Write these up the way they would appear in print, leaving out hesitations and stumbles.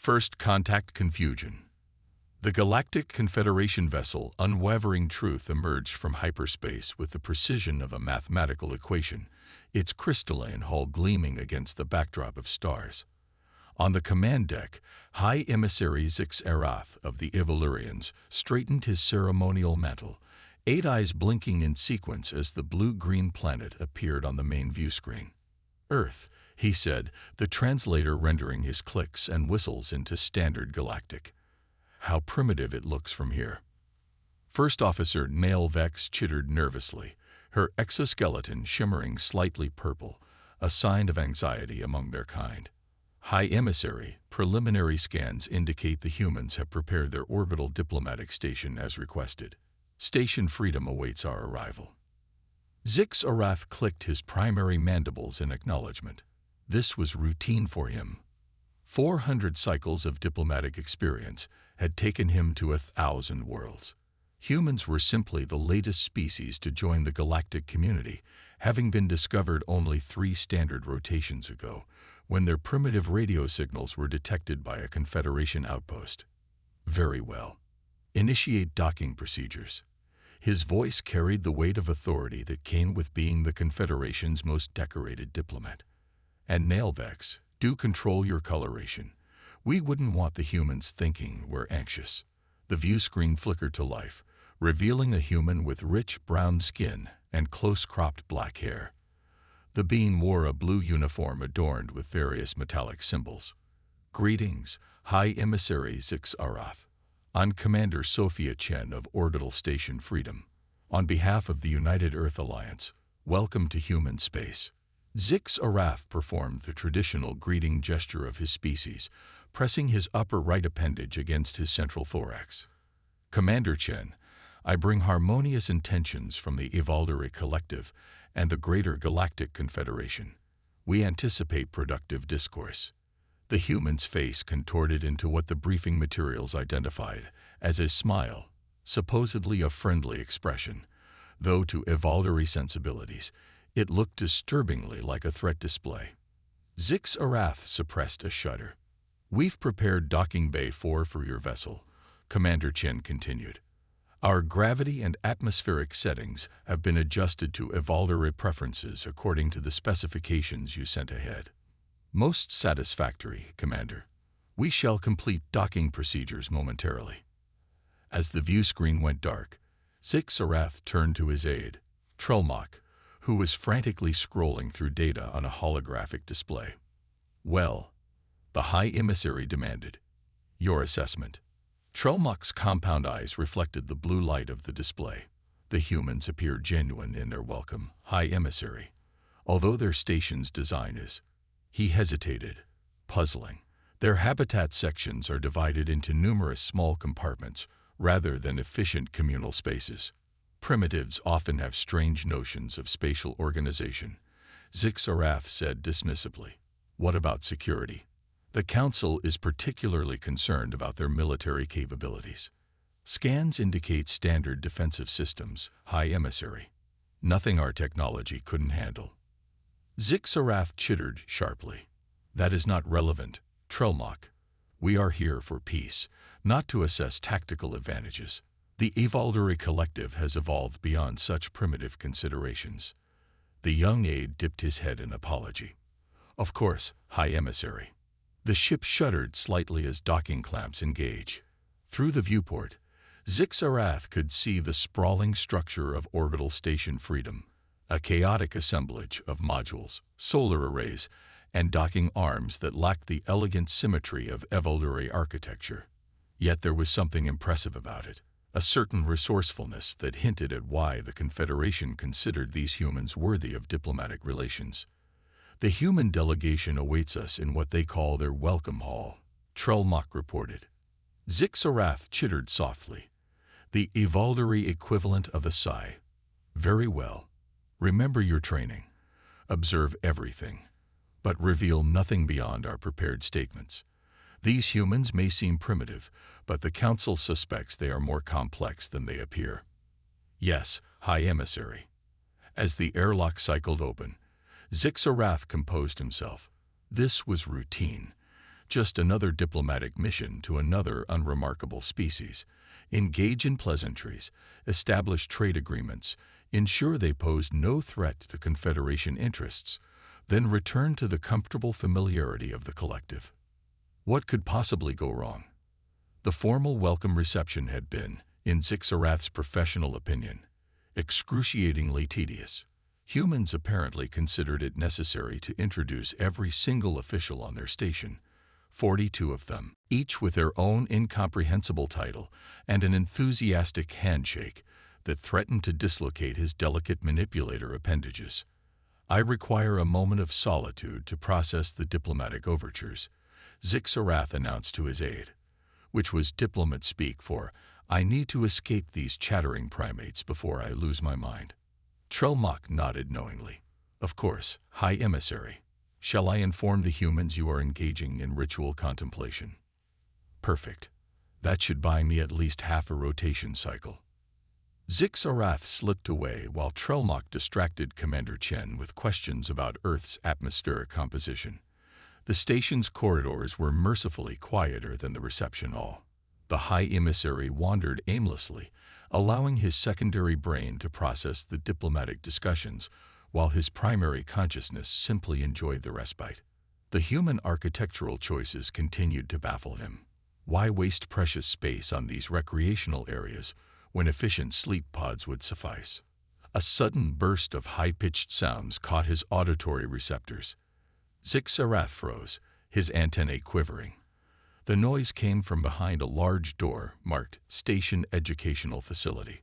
First contact confusion. The Galactic Confederation vessel Unwavering Truth emerged from hyperspace with the precision of a mathematical equation, its crystalline hull gleaming against the backdrop of stars. On the command deck, High Emissary Zix-Arath of the Evolurians straightened his ceremonial mantle, 8 eyes blinking in sequence as the blue-green planet appeared on the main view screen. Earth, he said, the translator rendering his clicks and whistles into standard galactic. How primitive it looks from here. First Officer Nail Vex chittered nervously, her exoskeleton shimmering slightly purple, a sign of anxiety among their kind. High Emissary, preliminary scans indicate the humans have prepared their orbital diplomatic station as requested. Station Freedom awaits our arrival. Zix-Arath clicked his primary mandibles in acknowledgement. This was routine for him. 400 cycles of diplomatic experience had taken him to 1,000 worlds. Humans were simply the latest species to join the galactic community, having been discovered only 3 standard rotations ago, when their primitive radio signals were detected by a Confederation outpost. Very well. Initiate docking procedures. His voice carried the weight of authority that came with being the Confederation's most decorated diplomat. And Nailvex, do control your coloration. We wouldn't want the humans thinking we're anxious. The view screen flickered to life, revealing a human with rich brown skin and close-cropped black hair. The being wore a blue uniform adorned with various metallic symbols. Greetings, High Emissary Zix-Arath. I'm Commander Sophia Chen of Orbital Station Freedom. On behalf of the United Earth Alliance, welcome to human space. Zix-Arath performed the traditional greeting gesture of his species, pressing his upper right appendage against his central thorax. Commander Chen, I bring harmonious intentions from the Evoldery Collective and the Greater Galactic Confederation. We anticipate productive discourse. The human's face contorted into what the briefing materials identified as a smile, supposedly a friendly expression, though to Evoldery sensibilities, it looked disturbingly like a threat display. Zix-Arath suppressed a shudder. We've prepared Docking Bay 4 for your vessel, Commander Chen continued. Our gravity and atmospheric settings have been adjusted to Evoldery preferences according to the specifications you sent ahead. Most satisfactory, Commander. We shall complete docking procedures momentarily. As the view screen went dark, Zix-Arath turned to his aide, Trelmach, who was frantically scrolling through data on a holographic display. Well, the High Emissary demanded. Your assessment. Trelmach's compound eyes reflected the blue light of the display. The humans appeared genuine in their welcome, High Emissary, although their station's design is. He hesitated, puzzling. Their habitat sections are divided into numerous small compartments rather than efficient communal spaces. Primitives often have strange notions of spatial organization, Zix-Arath said dismissively. What about security? The Council is particularly concerned about their military capabilities. Scans indicate standard defensive systems, High Emissary. Nothing our technology couldn't handle. Zix-Arath chittered sharply. That is not relevant, Trelmach. We are here for peace, not to assess tactical advantages. The Evoldery Collective has evolved beyond such primitive considerations. The young aide dipped his head in apology. Of course, High Emissary. The ship shuddered slightly as docking clamps engage. Through the viewport, Zix-Arath could see the sprawling structure of Orbital Station Freedom, a chaotic assemblage of modules, solar arrays, and docking arms that lacked the elegant symmetry of Evoldery architecture. Yet there was something impressive about it, a certain resourcefulness that hinted at why the Confederation considered these humans worthy of diplomatic relations. The human delegation awaits us in what they call their welcome hall, Trelmach reported. Zix-Arath chittered softly, the Evoldery equivalent of a sigh. Very well. Remember your training. Observe everything, but reveal nothing beyond our prepared statements. These humans may seem primitive, but the Council suspects they are more complex than they appear. Yes, High Emissary. As the airlock cycled open, Zix-Arath composed himself. This was routine. Just another diplomatic mission to another unremarkable species. Engage in pleasantries, establish trade agreements, ensure they pose no threat to Confederation interests, then return to the comfortable familiarity of the collective. What could possibly go wrong? The formal welcome reception had been, in Zixarath's professional opinion, excruciatingly tedious. Humans apparently considered it necessary to introduce every single official on their station, 42 of them, each with their own incomprehensible title and an enthusiastic handshake that threatened to dislocate his delicate manipulator appendages. I require a moment of solitude to process the diplomatic overtures, Zixarath announced to his aide, which was diplomat speak for, I need to escape these chattering primates before I lose my mind. Trelmach nodded knowingly. Of course, High Emissary. Shall I inform the humans you are engaging in ritual contemplation? Perfect. That should buy me at least half a rotation cycle. Zixarath slipped away while Trelmach distracted Commander Chen with questions about Earth's atmospheric composition. The station's corridors were mercifully quieter than the reception hall. The High Emissary wandered aimlessly, allowing his secondary brain to process the diplomatic discussions, while his primary consciousness simply enjoyed the respite. The human architectural choices continued to baffle him. Why waste precious space on these recreational areas when efficient sleep pods would suffice? A sudden burst of high-pitched sounds caught his auditory receptors. Zixarath froze, his antennae quivering. The noise came from behind a large door marked Station Educational Facility.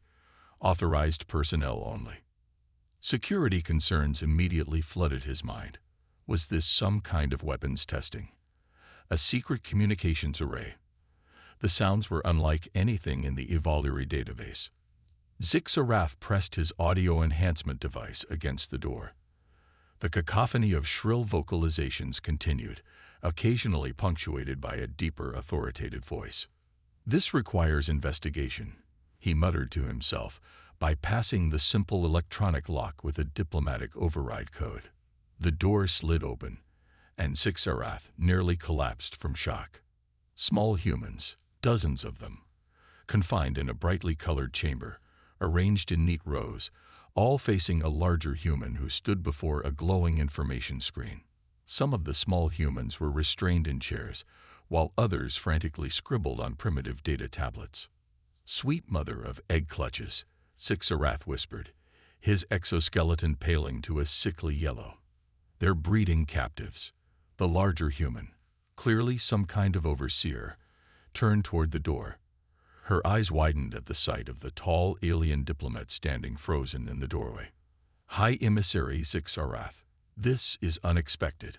Authorized personnel only. Security concerns immediately flooded his mind. Was this some kind of weapons testing? A secret communications array? The sounds were unlike anything in the Evaluary database. Zixarath pressed his audio enhancement device against the door. The cacophony of shrill vocalizations continued, occasionally punctuated by a deeper, authoritative voice. This requires investigation, he muttered to himself, bypassing the simple electronic lock with a diplomatic override code. The door slid open, and Zixarath nearly collapsed from shock. Small humans, dozens of them, confined in a brightly colored chamber, arranged in neat rows, all facing a larger human who stood before a glowing information screen. Some of the small humans were restrained in chairs, while others frantically scribbled on primitive data tablets. Sweet mother of egg clutches, Zixarath whispered, his exoskeleton paling to a sickly yellow. They're breeding captives. The larger human, clearly some kind of overseer, turned toward the door. Her eyes widened at the sight of the tall alien diplomat standing frozen in the doorway. High Emissary Zixarath, this is unexpected.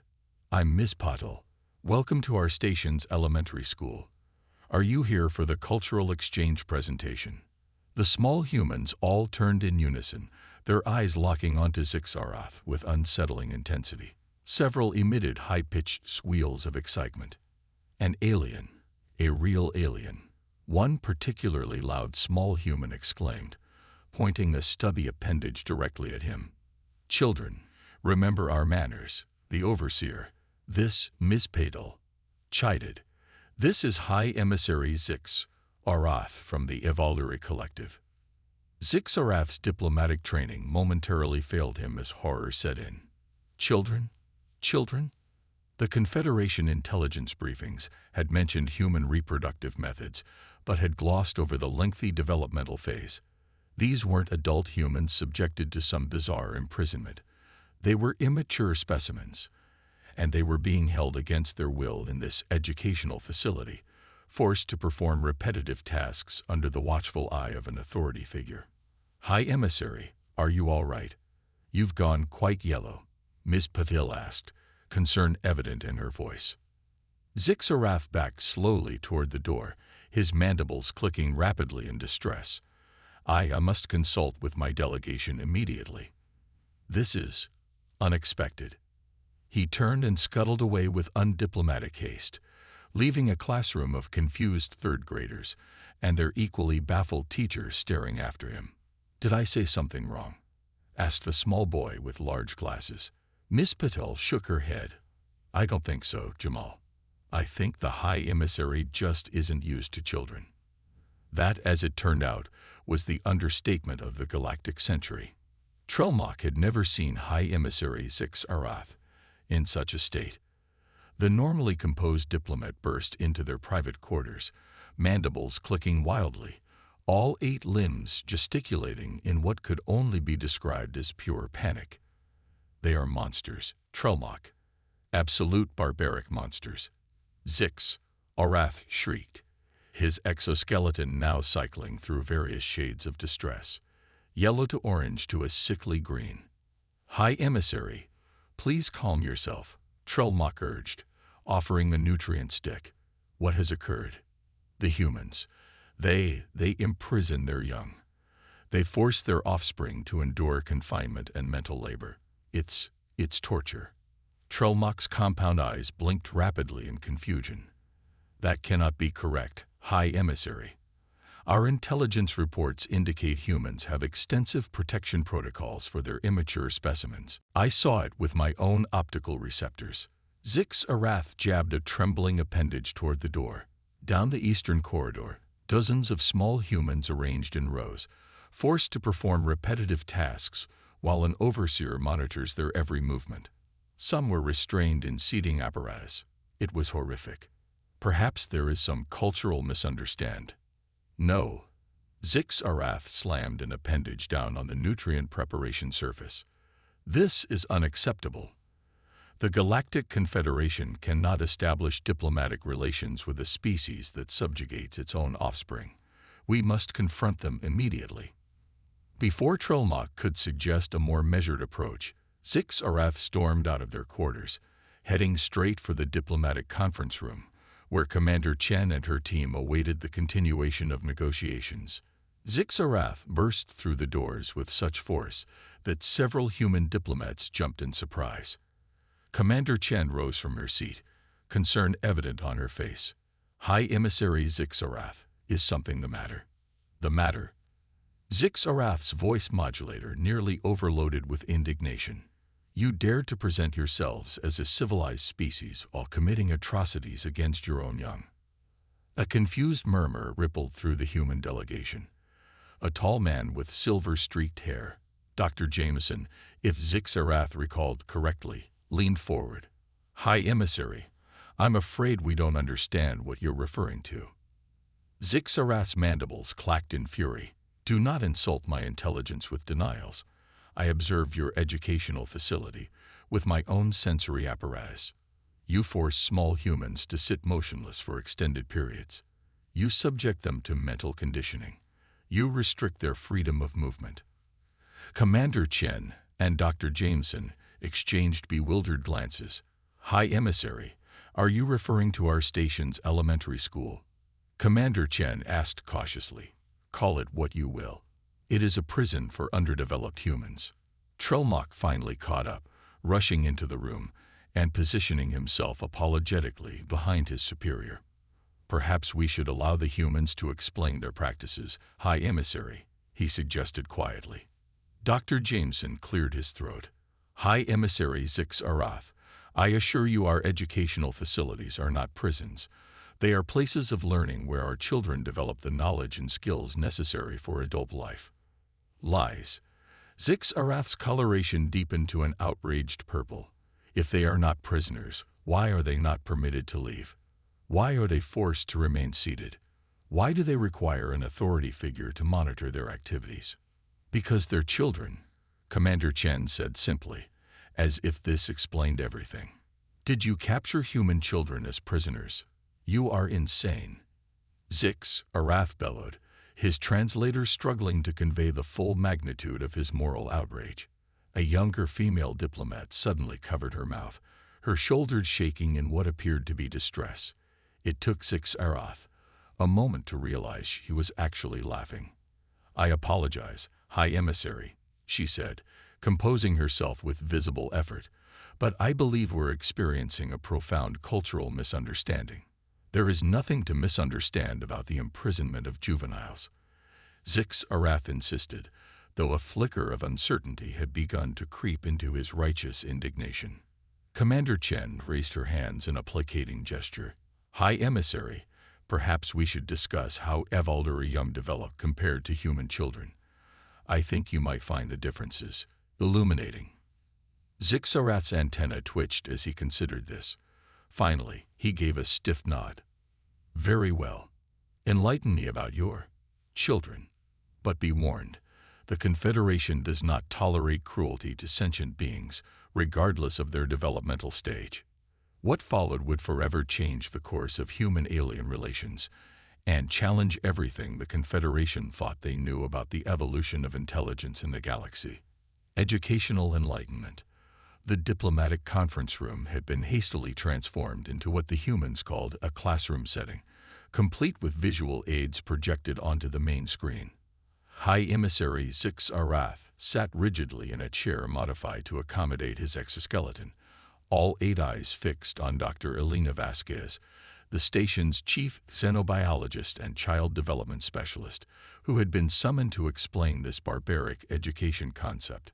I'm Miss Patel. Welcome to our station's elementary school. Are you here for the cultural exchange presentation? The small humans all turned in unison, their eyes locking onto Zixarath with unsettling intensity. Several emitted high-pitched squeals of excitement. An alien, a real alien. One particularly loud small human exclaimed, pointing a stubby appendage directly at him. Children, remember our manners, the overseer. This, Miss Patel, chided. This is High Emissary Zixarath from the Evaluary Collective. Zixarath's diplomatic training momentarily failed him as horror set in. Children? Children? The Confederation intelligence briefings had mentioned human reproductive methods, but had glossed over the lengthy developmental phase. These weren't adult humans subjected to some bizarre imprisonment. They were immature specimens, and they were being held against their will in this educational facility, forced to perform repetitive tasks under the watchful eye of an authority figure. High Emissary, are you all right? You've gone quite yellow, Miss Patel asked, concern evident in her voice. Zixarath backed slowly toward the door, his mandibles clicking rapidly in distress. I must consult with my delegation immediately. This is unexpected. He turned and scuttled away with undiplomatic haste, leaving a classroom of confused third graders and their equally baffled teacher staring after him. Did I say something wrong? Asked the small boy with large glasses. Miss Patel shook her head. I don't think so, Jamal. I think the High Emissary just isn't used to children. That, as it turned out, was the understatement of the galactic century. Trelmach had never seen High Emissary Zix Arath in such a state. The normally composed diplomat burst into their private quarters, mandibles clicking wildly, all 8 limbs gesticulating in what could only be described as pure panic. They are monsters, Trelmach. Absolute barbaric monsters. Zix Arath shrieked, his exoskeleton now cycling through various shades of distress, yellow to orange to a sickly green. High Emissary, please calm yourself, Trelmach urged, offering a nutrient stick. What has occurred? The humans. They imprison their young. They force their offspring to endure confinement and mental labor. It's torture. Trelmach's compound eyes blinked rapidly in confusion. That cannot be correct, High Emissary. Our intelligence reports indicate humans have extensive protection protocols for their immature specimens. I saw it with my own optical receptors. Zix Arath jabbed a trembling appendage toward the door. Down the eastern corridor, dozens of small humans arranged in rows, forced to perform repetitive tasks while an overseer monitors their every movement. Some were restrained in seating apparatus. It was horrific. Perhaps there is some cultural misunderstanding. No. Zix Arath slammed an appendage down on the nutrient preparation surface. This is unacceptable. The Galactic Confederation cannot establish diplomatic relations with a species that subjugates its own offspring. We must confront them immediately. Before Trelmach could suggest a more measured approach, Zix Arath stormed out of their quarters, heading straight for the diplomatic conference room, where Commander Chen and her team awaited the continuation of negotiations. Zix Arath burst through the doors with such force that several human diplomats jumped in surprise. Commander Chen rose from her seat, concern evident on her face. High Emissary Zix Arath, is something the matter? The matter? Zix Arath's voice modulator nearly overloaded with indignation. You dared to present yourselves as a civilized species while committing atrocities against your own young. A confused murmur rippled through the human delegation. A tall man with silver-streaked hair, Dr. Jameson, if Zix Arath recalled correctly, leaned forward. High Emissary, I'm afraid we don't understand what you're referring to. Zix Arath's mandibles clacked in fury. Do not insult my intelligence with denials. I observe your educational facility with my own sensory apparatus. You force small humans to sit motionless for extended periods. You subject them to mental conditioning. You restrict their freedom of movement. Commander Chen and Dr. Jameson exchanged bewildered glances. High Emissary, are you referring to our station's elementary school? Commander Chen asked cautiously. Call it what you will. It is a prison for underdeveloped humans. Trelmach finally caught up, rushing into the room and positioning himself apologetically behind his superior. Perhaps we should allow the humans to explain their practices, High Emissary, he suggested quietly. Dr. Jameson cleared his throat. High Emissary Zix Arath, I assure you our educational facilities are not prisons. They are places of learning where our children develop the knowledge and skills necessary for adult life. Lies. Zix Arath's coloration deepened to an outraged purple. If they are not prisoners, why are they not permitted to leave? Why are they forced to remain seated? Why do they require an authority figure to monitor their activities? Because they're children, Commander Chen said simply, as if this explained everything. Did you capture human children as prisoners? You are insane. Zix Arath bellowed, his translator struggling to convey the full magnitude of his moral outrage. A younger female diplomat suddenly covered her mouth, her shoulders shaking in what appeared to be distress. It took Zix Arath a moment to realize she was actually laughing. I apologize, High Emissary, she said, composing herself with visible effort, but I believe we're experiencing a profound cultural misunderstanding. There is nothing to misunderstand about the imprisonment of juveniles. Zix Arath insisted, though a flicker of uncertainty had begun to creep into his righteous indignation. Commander Chen raised her hands in a placating gesture. High Emissary, perhaps we should discuss how evolutionary young develop compared to human children. I think you might find the differences illuminating. Zixarath's antenna twitched as he considered this. Finally, he gave a stiff nod. Very well. Enlighten me about your children. But be warned, the Confederation does not tolerate cruelty to sentient beings, regardless of their developmental stage. What followed would forever change the course of human-alien relations and challenge everything the Confederation thought they knew about the evolution of intelligence in the galaxy. Educational enlightenment. The diplomatic conference room had been hastily transformed into what the humans called a classroom setting, complete with visual aids projected onto the main screen. High Emissary Zixarath sat rigidly in a chair modified to accommodate his exoskeleton, all 8 eyes fixed on Dr. Elena Vasquez, the station's chief xenobiologist and child development specialist, who had been summoned to explain this barbaric education concept.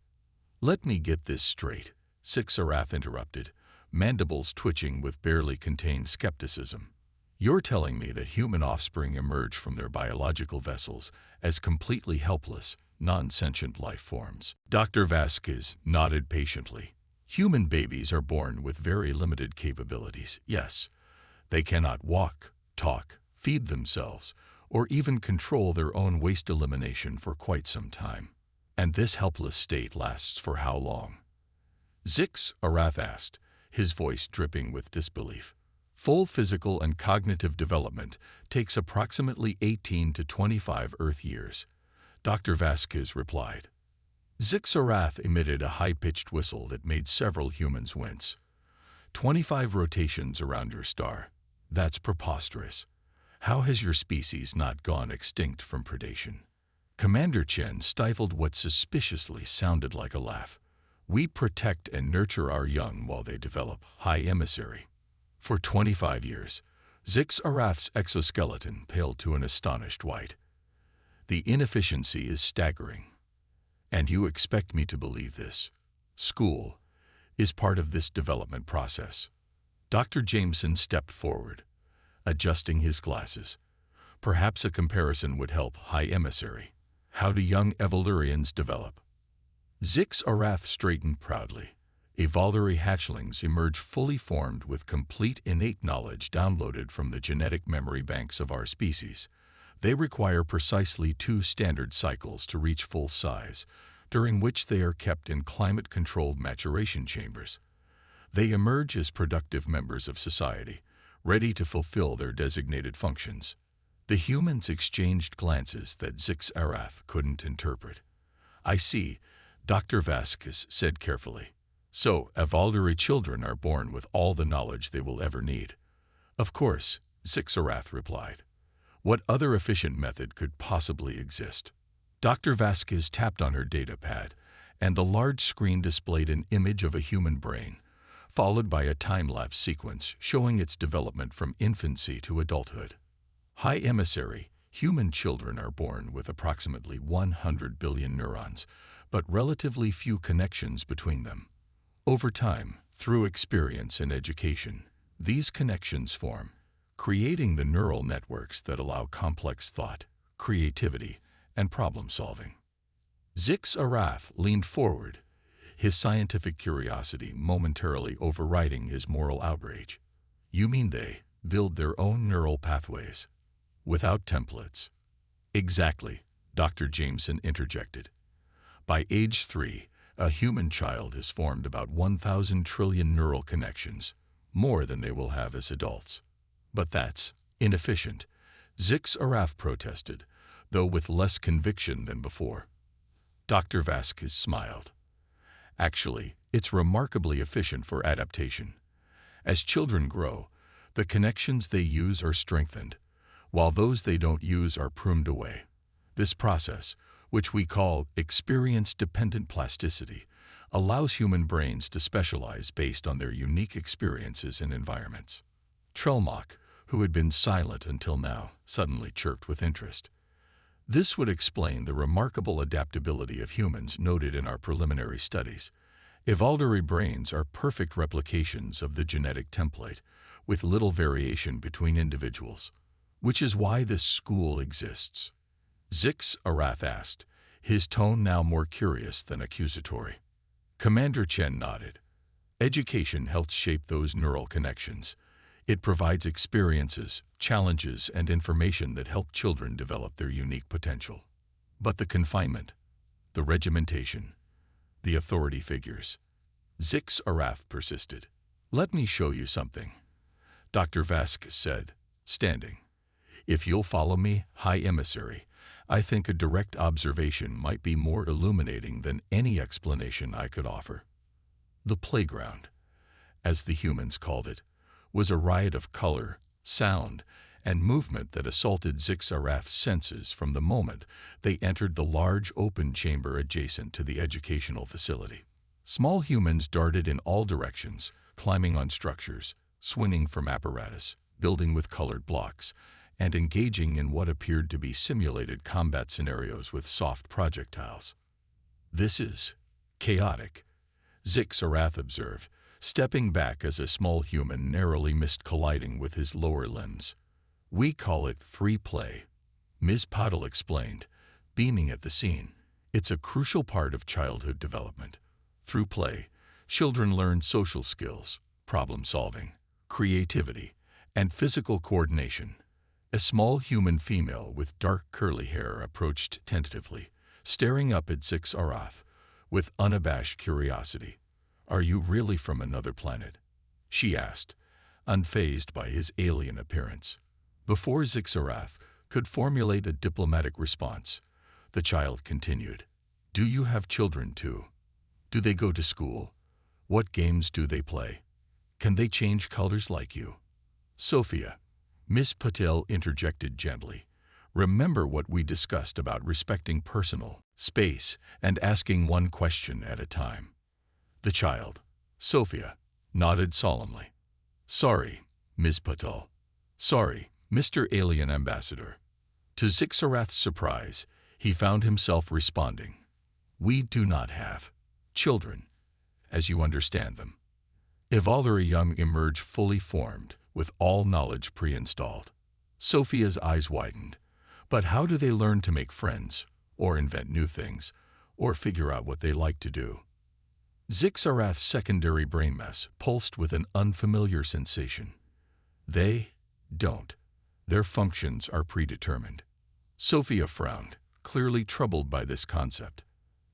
Let me get this straight, Zixarath interrupted, mandibles twitching with barely contained skepticism. You're telling me that human offspring emerge from their biological vessels as completely helpless, non-sentient life forms. Dr. Vasquez nodded patiently. Human babies are born with very limited capabilities, yes. They cannot walk, talk, feed themselves, or even control their own waste elimination for quite some time. And this helpless state lasts for how long? Zixarath asked, his voice dripping with disbelief. Full physical and cognitive development takes approximately 18 to 25 Earth years, Dr. Vasquez replied. Zixarath emitted a high-pitched whistle that made several humans wince. 25 rotations around your star. That's preposterous. How has your species not gone extinct from predation? Commander Chen stifled what suspiciously sounded like a laugh. We protect and nurture our young while they develop, High Emissary. For 25 years, Zixarath's exoskeleton paled to an astonished white. The inefficiency is staggering. And you expect me to believe this? School is part of this development process. Dr. Jameson stepped forward, adjusting his glasses. Perhaps a comparison would help, High Emissary. How do young Evolurians develop? Zixarath straightened proudly. Evolutionary hatchlings emerge fully formed with complete innate knowledge downloaded from the genetic memory banks of our species. They require precisely 2 standard cycles to reach full size, during which they are kept in climate-controlled maturation chambers. They emerge as productive members of society, ready to fulfill their designated functions. The humans exchanged glances that Zixarath couldn't interpret. I see, Dr. Vasquez said carefully. So, evolutionary children are born with all the knowledge they will ever need. Of course, Zixarath replied. What other efficient method could possibly exist? Dr. Vasquez tapped on her data pad, and the large screen displayed an image of a human brain, followed by a time-lapse sequence showing its development from infancy to adulthood. High Emissary, human children are born with approximately 100 billion neurons, but relatively few connections between them. Over time, through experience and education, these connections form, creating the neural networks that allow complex thought, creativity, and problem-solving. Zixarath leaned forward, his scientific curiosity momentarily overriding his moral outrage. You mean they build their own neural pathways, without templates? Exactly, Dr. Jameson interjected. By age 3, a human child has formed about 1,000 trillion neural connections, more than they will have as adults. But that's inefficient, Zixarath protested, though with less conviction than before. Dr. Vasquez smiled. Actually, it's remarkably efficient for adaptation. As children grow, the connections they use are strengthened, while those they don't use are pruned away. This process, which we call experience-dependent plasticity, allows human brains to specialize based on their unique experiences and environments. Trelmock, who had been silent until now, suddenly chirped with interest. This would explain the remarkable adaptability of humans noted in our preliminary studies. Evolutionary brains are perfect replications of the genetic template, with little variation between individuals, which is why this school exists. Zix Arath asked, his tone now more curious than accusatory. Commander Chen nodded. Education helps shape those neural connections. It provides experiences, challenges, and information that help children develop their unique potential. But the confinement, the regimentation, the authority figures. Zix Arath persisted. Let me show you something, Dr. Vask said, standing. If you'll follow me, High Emissary, I think a direct observation might be more illuminating than any explanation I could offer. The playground, as the humans called it, was a riot of color, sound, and movement that assaulted Zix Arath's senses from the moment they entered the large open chamber adjacent to the educational facility. Small humans darted in all directions, climbing on structures, swinging from apparatus, building with colored blocks, and engaging in what appeared to be simulated combat scenarios with soft projectiles. This is chaotic, Zix Arath observed, stepping back as a small human narrowly missed colliding with his lower limbs. We call it free play, Ms. Pottle explained, beaming at the scene. It's a crucial part of childhood development. Through play, children learn social skills, problem-solving, creativity, and physical coordination. A small human female with dark curly hair approached tentatively, staring up at Zix Arath with unabashed curiosity. Are you really from another planet? She asked, unfazed by his alien appearance. Before Zix Arath could formulate a diplomatic response, the child continued. Do you have children too? Do they go to school? What games do they play? Can they change colors like you? Sophia, Miss Patel interjected gently. Remember what we discussed about respecting personal space and asking one question at a time. The child, Sophia, nodded solemnly. Sorry, Ms. Patel. Sorry, Mr. Alien Ambassador. To Zix Arath's surprise, he found himself responding. We do not have children, as you understand them. Evalera Young emerged fully formed, with all knowledge pre-installed. Sophia's eyes widened. But how do they learn to make friends, or invent new things, or figure out what they like to do? Zix Arath's secondary brain mass pulsed with an unfamiliar sensation. They don't. Their functions are predetermined. Sophia frowned, clearly troubled by this concept.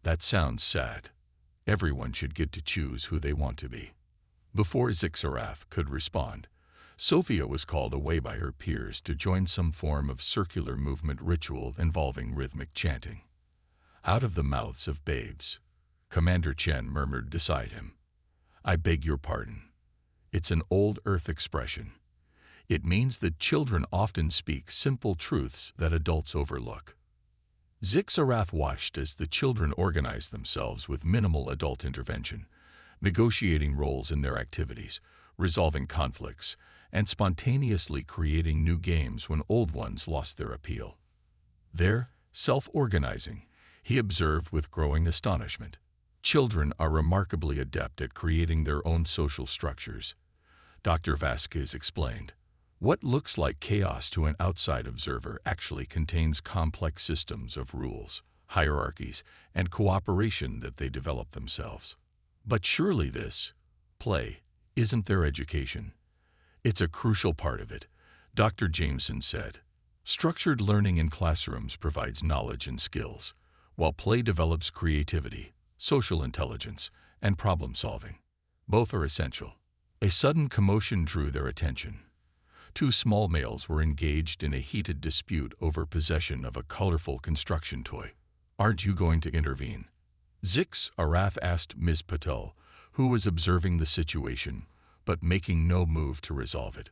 That sounds sad. Everyone should get to choose who they want to be. Before Zix Arath could respond, Sophia was called away by her peers to join some form of circular movement ritual involving rhythmic chanting. Out of the mouths of babes, Commander Chen murmured beside him. I beg your pardon. It's an old Earth expression. It means that children often speak simple truths that adults overlook. Zix Arath watched as the children organized themselves with minimal adult intervention, negotiating roles in their activities, resolving conflicts, and spontaneously creating new games when old ones lost their appeal. They're self-organizing, he observed with growing astonishment. Children are remarkably adept at creating their own social structures. Dr. Vasquez explained. What looks like chaos to an outside observer actually contains complex systems of rules, hierarchies, and cooperation that they develop themselves. But surely this play isn't their education. It's a crucial part of it, Dr. Jameson said. Structured learning in classrooms provides knowledge and skills, while play develops creativity, social intelligence, and problem-solving. Both are essential. A sudden commotion drew their attention. Two small males were engaged in a heated dispute over possession of a colorful construction toy. Aren't you going to intervene? Zix Arath asked Ms. Patel, who was observing the situation, but making no move to resolve it.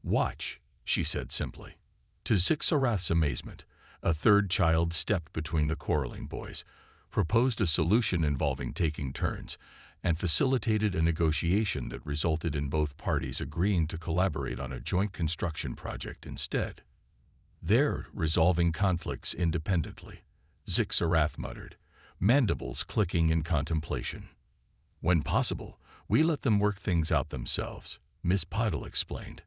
Watch, she said simply. To Zix Arath's amazement, a third child stepped between the quarreling boys, proposed a solution involving taking turns, and facilitated a negotiation that resulted in both parties agreeing to collaborate on a joint construction project instead. They're resolving conflicts independently, Zix Arath muttered, mandibles clicking in contemplation. When possible, we let them work things out themselves, Miss Poddle explained.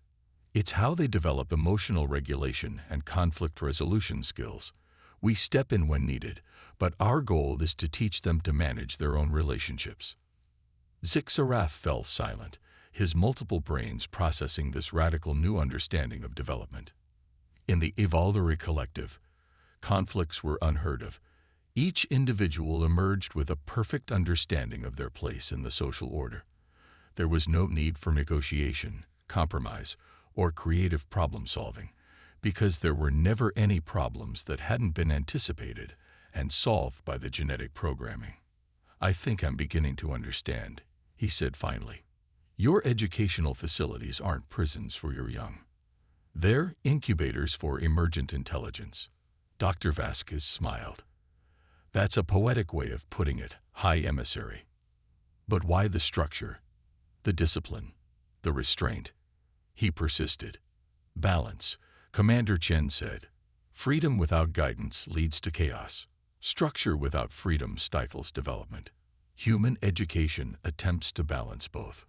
It's how they develop emotional regulation and conflict resolution skills. We step in when needed, but our goal is to teach them to manage their own relationships. Zixarath fell silent, his multiple brains processing this radical new understanding of development. In the Evoldery Collective, conflicts were unheard of. Each individual emerged with a perfect understanding of their place in the social order. There was no need for negotiation, compromise, or creative problem-solving, because there were never any problems that hadn't been anticipated and solved by the genetic programming. I think I'm beginning to understand, he said finally. Your educational facilities aren't prisons for your young. They're incubators for emergent intelligence. Dr. Vasquez smiled. That's a poetic way of putting it, High Emissary. But why the structure? The discipline? The restraint? He persisted. Balance, Commander Chen said. Freedom without guidance leads to chaos. Structure without freedom stifles development. Human education attempts to balance both.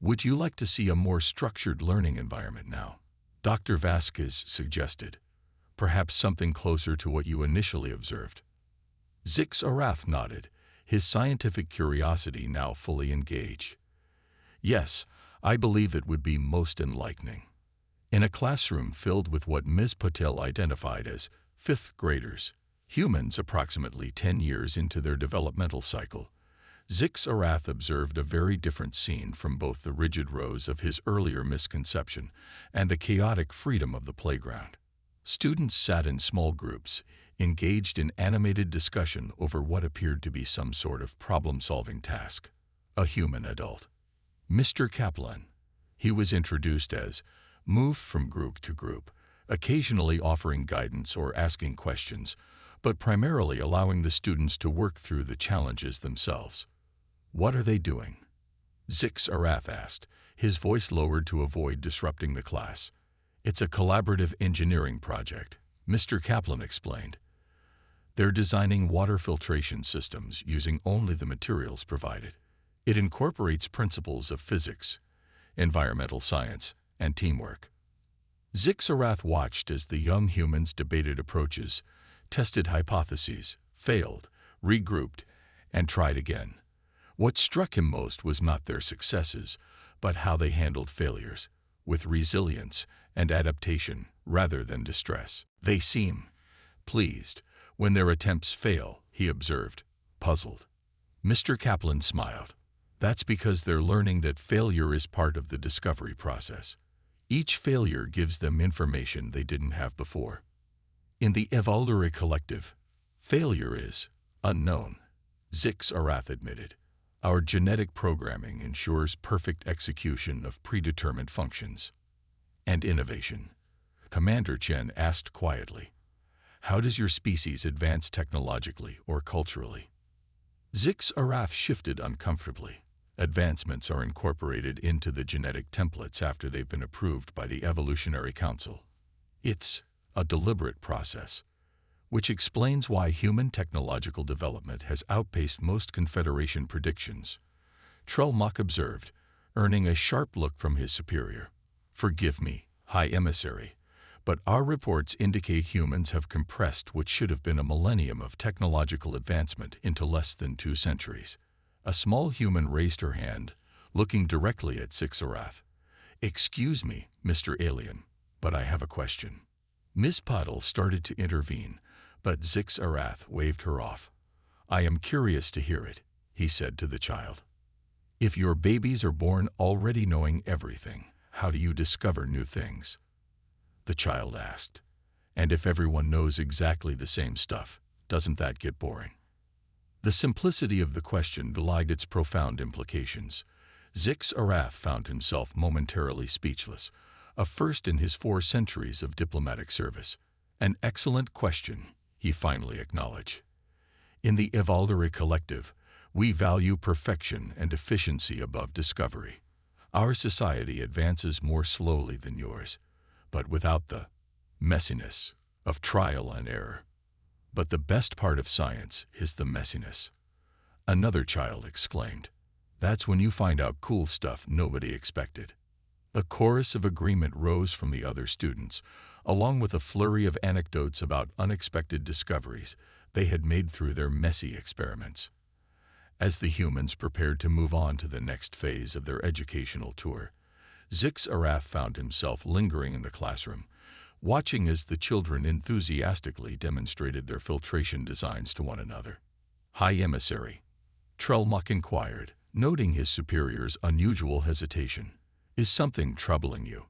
Would you like to see a more structured learning environment now? Dr. Vasquez suggested. Perhaps something closer to what you initially observed. Zixarath nodded, his scientific curiosity now fully engaged. Yes, I believe it would be most enlightening. In a classroom filled with what Ms. Patel identified as fifth graders, humans approximately 10 years into their developmental cycle, Zixarath observed a very different scene from both the rigid rows of his earlier misconception and the chaotic freedom of the playground. Students sat in small groups, engaged in animated discussion over what appeared to be some sort of problem-solving task. A human adult. Mr. Kaplan, he was introduced as, moved from group to group, occasionally offering guidance or asking questions, but primarily allowing the students to work through the challenges themselves. What are they doing? Zixarath asked, his voice lowered to avoid disrupting the class. It's a collaborative engineering project, Mr. Kaplan explained. They're designing water filtration systems using only the materials provided. It incorporates principles of physics, environmental science, and teamwork. Zixarath watched as the young humans debated approaches, tested hypotheses, failed, regrouped, and tried again. What struck him most was not their successes, but how they handled failures, with resilience and adaptation rather than distress. They seem pleased when their attempts fail, he observed, puzzled. Mr. Kaplan smiled. That's because they're learning that failure is part of the discovery process. Each failure gives them information they didn't have before. In the Evoldery Collective, failure is unknown, Zixarath admitted. Our genetic programming ensures perfect execution of predetermined functions. And innovation? Commander Chen asked quietly. How does your species advance technologically or culturally? Zixarath shifted uncomfortably. Advancements are incorporated into the genetic templates after they've been approved by the Evolutionary Council. It's a deliberate process, which explains why human technological development has outpaced most Confederation predictions. Trellmock observed, earning a sharp look from his superior. Forgive me, High Emissary, but our reports indicate humans have compressed what should have been a millennium of technological advancement into less than 2 centuries. A small human raised her hand, looking directly at Zixarath. Excuse me, Mr. Alien, but I have a question. Ms. Poddle started to intervene, but Zixarath waved her off. I am curious to hear it, he said to the child. If your babies are born already knowing everything, how do you discover new things? The child asked. And if everyone knows exactly the same stuff, doesn't that get boring? The simplicity of the question belied its profound implications. Zixarath found himself momentarily speechless, a first in his 4 centuries of diplomatic service. An excellent question, he finally acknowledged. In the Evoldery Collective, we value perfection and efficiency above discovery. Our society advances more slowly than yours, but without the messiness of trial and error. But the best part of science is the messiness. Another child exclaimed. That's when you find out cool stuff nobody expected. A chorus of agreement rose from the other students, along with a flurry of anecdotes about unexpected discoveries they had made through their messy experiments. As the humans prepared to move on to the next phase of their educational tour, Zix-Arath found himself lingering in the classroom, watching as the children enthusiastically demonstrated their filtration designs to one another. "High Emissary," Trelmock inquired, noting his superior's unusual hesitation. "Is something troubling you?"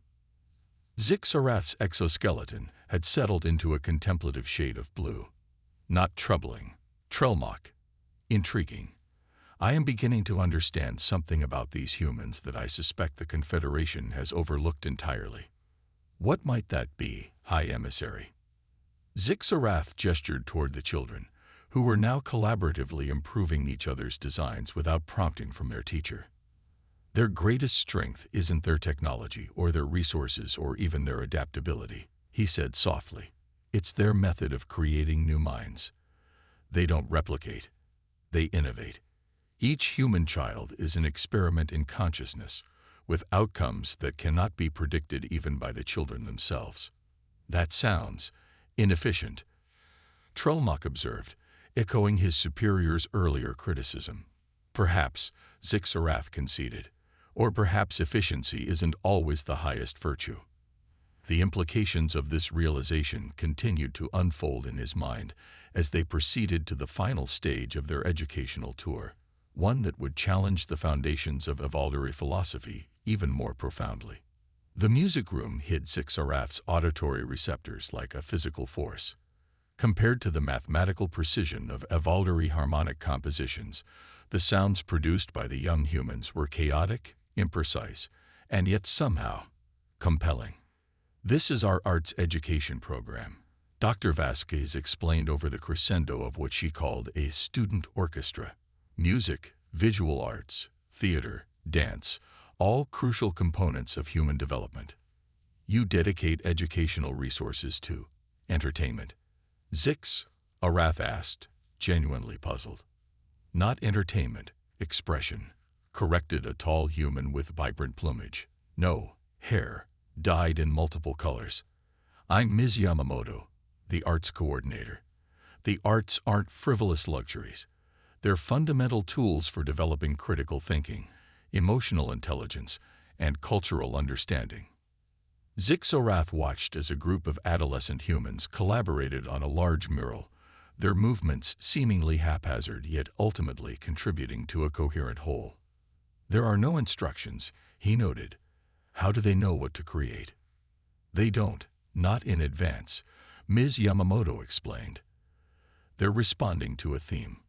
Zix-Arath's exoskeleton had settled into a contemplative shade of blue. "Not troubling, Trelmock. Intriguing. I am beginning to understand something about these humans that I suspect the Confederation has overlooked entirely." "What might that be, High Emissary?" Zix-Arath gestured toward the children, who were now collaboratively improving each other's designs without prompting from their teacher. "Their greatest strength isn't their technology or their resources or even their adaptability," he said softly. "It's their method of creating new minds. They don't replicate, they innovate. Each human child is an experiment in consciousness, with outcomes that cannot be predicted even by the children themselves." "That sounds inefficient," Trelmock observed, echoing his superior's earlier criticism. "Perhaps," Zix-Arath conceded, "or perhaps efficiency isn't always the highest virtue." The implications of this realization continued to unfold in his mind as they proceeded to the final stage of their educational tour, one that would challenge the foundations of evolutionary philosophy even more profoundly. The music room hid Zix-Arath's auditory receptors like a physical force. Compared to the mathematical precision of evolutionary harmonic compositions, the sounds produced by the young humans were chaotic, imprecise, and yet somehow compelling. "This is our arts education program," Dr. Vasquez explained over the crescendo of what she called a student orchestra. "Music, visual arts, theater, dance, all crucial components of human development. You dedicate educational resources to entertainment?" Zix-Arath asked, genuinely puzzled. "Not entertainment, expression," corrected a tall human with vibrant plumage. "No, hair, dyed in multiple colors. I'm Ms. Yamamoto, the arts coordinator. The arts aren't frivolous luxuries. They're fundamental tools for developing critical thinking, emotional intelligence, and cultural understanding." Zix-Arath watched as a group of adolescent humans collaborated on a large mural, their movements seemingly haphazard yet ultimately contributing to a coherent whole. "There are no instructions," he noted. "How do they know what to create?" "They don't, not in advance," Ms. Yamamoto explained. "They're responding to a theme,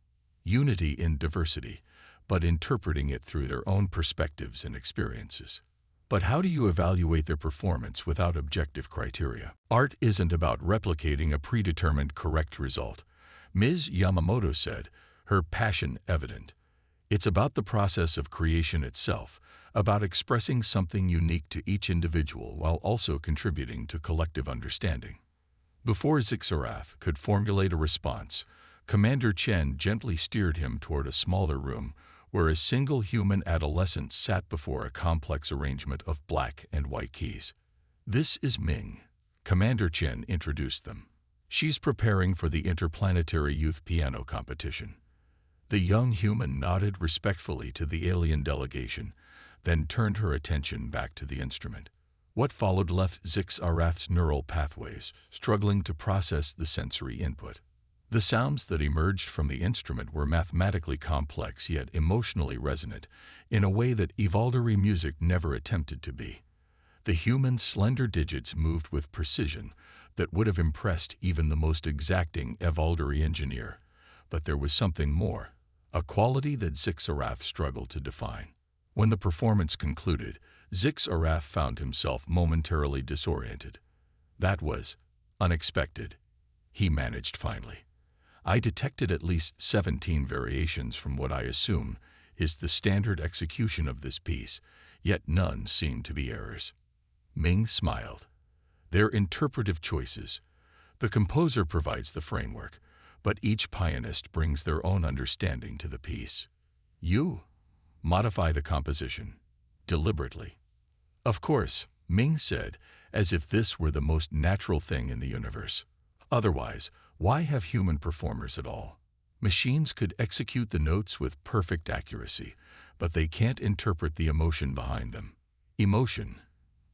unity in diversity, but interpreting it through their own perspectives and experiences." "But how do you evaluate their performance without objective criteria?" "Art isn't about replicating a predetermined correct result," Ms. Yamamoto said, her passion evident. "It's about the process of creation itself, about expressing something unique to each individual while also contributing to collective understanding." Before Zix-Arath could formulate a response, Commander Chen gently steered him toward a smaller room where a single human adolescent sat before a complex arrangement of black and white keys. "This is Ming," Commander Chen introduced them. "She's preparing for the Interplanetary Youth Piano Competition." The young human nodded respectfully to the alien delegation, then turned her attention back to the instrument. What followed left Zix-Arath's neural pathways struggling to process the sensory input. The sounds that emerged from the instrument were mathematically complex yet emotionally resonant in a way that evolutionary music never attempted to be. The human's slender digits moved with precision that would have impressed even the most exacting evolutionary engineer. But there was something more, a quality that Zix-Arath struggled to define. When the performance concluded, Zix-Arath found himself momentarily disoriented. "That was unexpected," he managed finally. "I detected at least 17 variations from what I assume is the standard execution of this piece, yet none seemed to be errors." Ming smiled. "They're interpretive choices. The composer provides the framework, but each pianist brings their own understanding to the piece. You modify the composition, deliberately." Of course, Ming said, as if this were the most natural thing in the universe. Otherwise, why have human performers at all? Machines could execute the notes with perfect accuracy, but they can't interpret the emotion behind them. Emotion,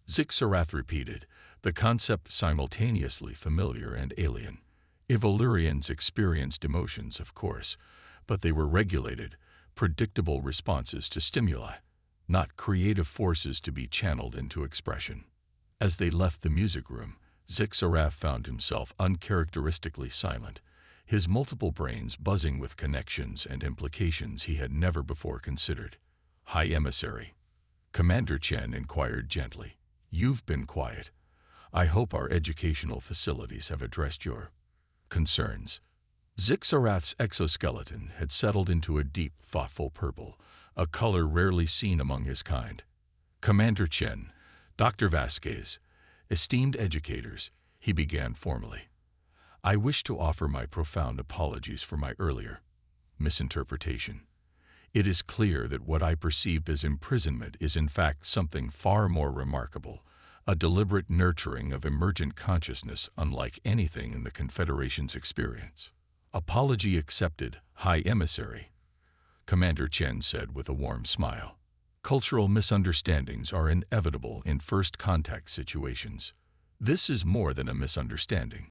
Zixarath repeated, the concept simultaneously familiar and alien. Evolurians experienced emotions, of course, but they were regulated, predictable responses to stimuli, not creative forces to be channeled into expression. As they left the music room, Zixarath found himself uncharacteristically silent, his multiple brains buzzing with connections and implications he had never before considered. High Emissary, Commander Chen inquired gently. You've been quiet. I hope our educational facilities have addressed your concerns. Zixarath's exoskeleton had settled into a deep, thoughtful purple, a color rarely seen among his kind. Commander Chen, Dr. Vasquez, esteemed educators, he began formally. I wish to offer my profound apologies for my earlier misinterpretation. It is clear that what I perceived as imprisonment is in fact something far more remarkable, a deliberate nurturing of emergent consciousness unlike anything in the Confederation's experience. Apology accepted, High Emissary, Commander Chen said with a warm smile. Cultural misunderstandings are inevitable in first contact situations. This is more than a misunderstanding.